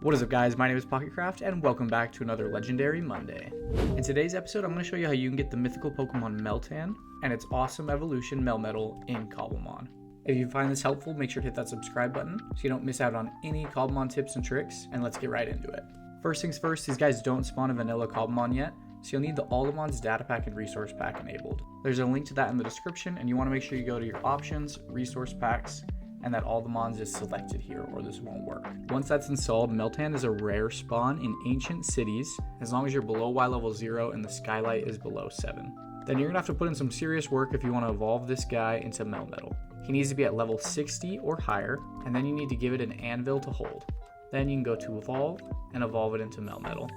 What is up, guys? My name is Pocketcraft and welcome back to another Legendary Monday. In today's episode, I'm going to show you how you can get the mythical Pokemon Meltan and its awesome evolution Melmetal in Cobblemon. If you find this helpful, make sure to hit that subscribe button so you don't miss out on any Cobblemon tips and tricks, and let's get right into it. First things first, these guys don't spawn a vanilla Cobblemon yet, so you'll need the Allamon's data pack and resource pack enabled. There's a link to that in the description, and you want to make sure you go to your options, resource packs, and that all the mons is selected here or this won't work. Once that's installed, Meltan is a rare spawn in ancient cities as long as you're below Y level 0 and the skylight is below 7. Then you're gonna have to put in some serious work if you want to evolve this guy into Melmetal. He needs to be at level 60 or higher, and then you need to give it an anvil to hold. Then you can go to evolve and evolve it into Melmetal.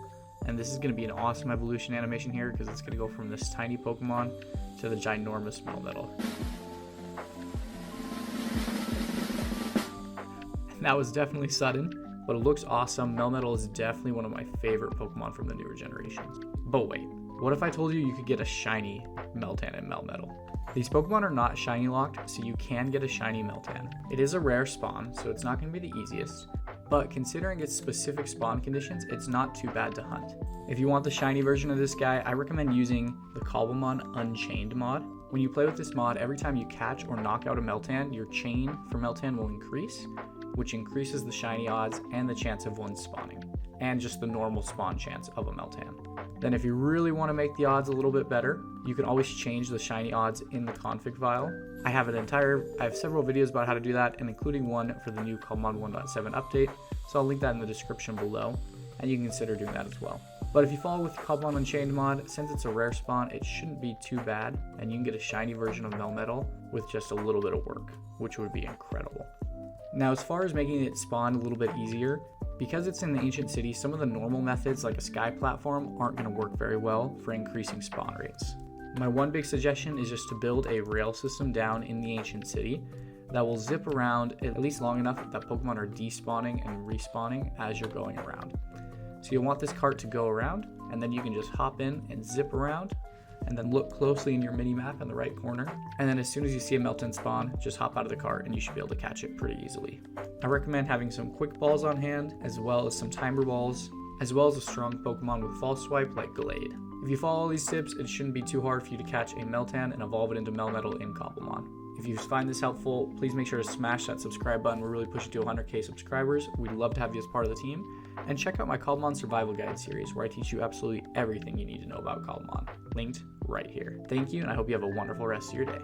And this is going to be an awesome evolution animation here because it's going to go from this tiny Pokemon to the ginormous Melmetal. That was definitely sudden, but it looks awesome. Melmetal is definitely one of my favorite Pokemon from the newer generations. But wait, what if I told you you could get a shiny Meltan and Melmetal? These Pokemon are not shiny locked, so you can get a shiny Meltan. It is a rare spawn, so it's not going to be the easiest, but considering its specific spawn conditions, it's not too bad to hunt. If you want the shiny version of this guy, I recommend using the Cobblemon Unchained mod. When you play with this mod, every time you catch or knock out a Meltan, your chain for Meltan will increase, which increases the shiny odds and the chance of one spawning, and just the normal spawn chance of a Meltan. Then if you really want to make the odds a little bit better, you can always change the shiny odds in the config file. I have several videos about how to do that, and including one for the new Cobblemon 1.7 update, so I'll link that in the description below, and you can consider doing that as well. But if you follow with Cobblemon Unchained mod, since it's a rare spawn, it shouldn't be too bad, and you can get a shiny version of Melmetal with just a little bit of work, which would be incredible. Now, as far as making it spawn a little bit easier, because it's in the ancient city, some of the normal methods like a sky platform aren't going to work very well for increasing spawn rates. My one big suggestion is just to build a rail system down in the ancient city that will zip around at least long enough that Pokemon are despawning and respawning as you're going around. So you'll want this cart to go around, and then you can just hop in and zip around, and then look closely in your mini-map in the right corner, and then as soon as you see a Meltan spawn, just hop out of the cart and you should be able to catch it pretty easily. I recommend having some quick balls on hand, as well as some timer balls, as well as a strong Pokemon with false swipe like Glade. If you follow all these tips, it shouldn't be too hard for you to catch a Meltan and evolve it into Melmetal in Cobblemon. If you find this helpful, please make sure to smash that subscribe button. We're really pushing to 100k subscribers. We'd love to have you as part of the team. And check out my Cobblemon Survival Guide series, where I teach you absolutely everything you need to know about Cobblemon. Linked right here. Thank you, and I hope you have a wonderful rest of your day.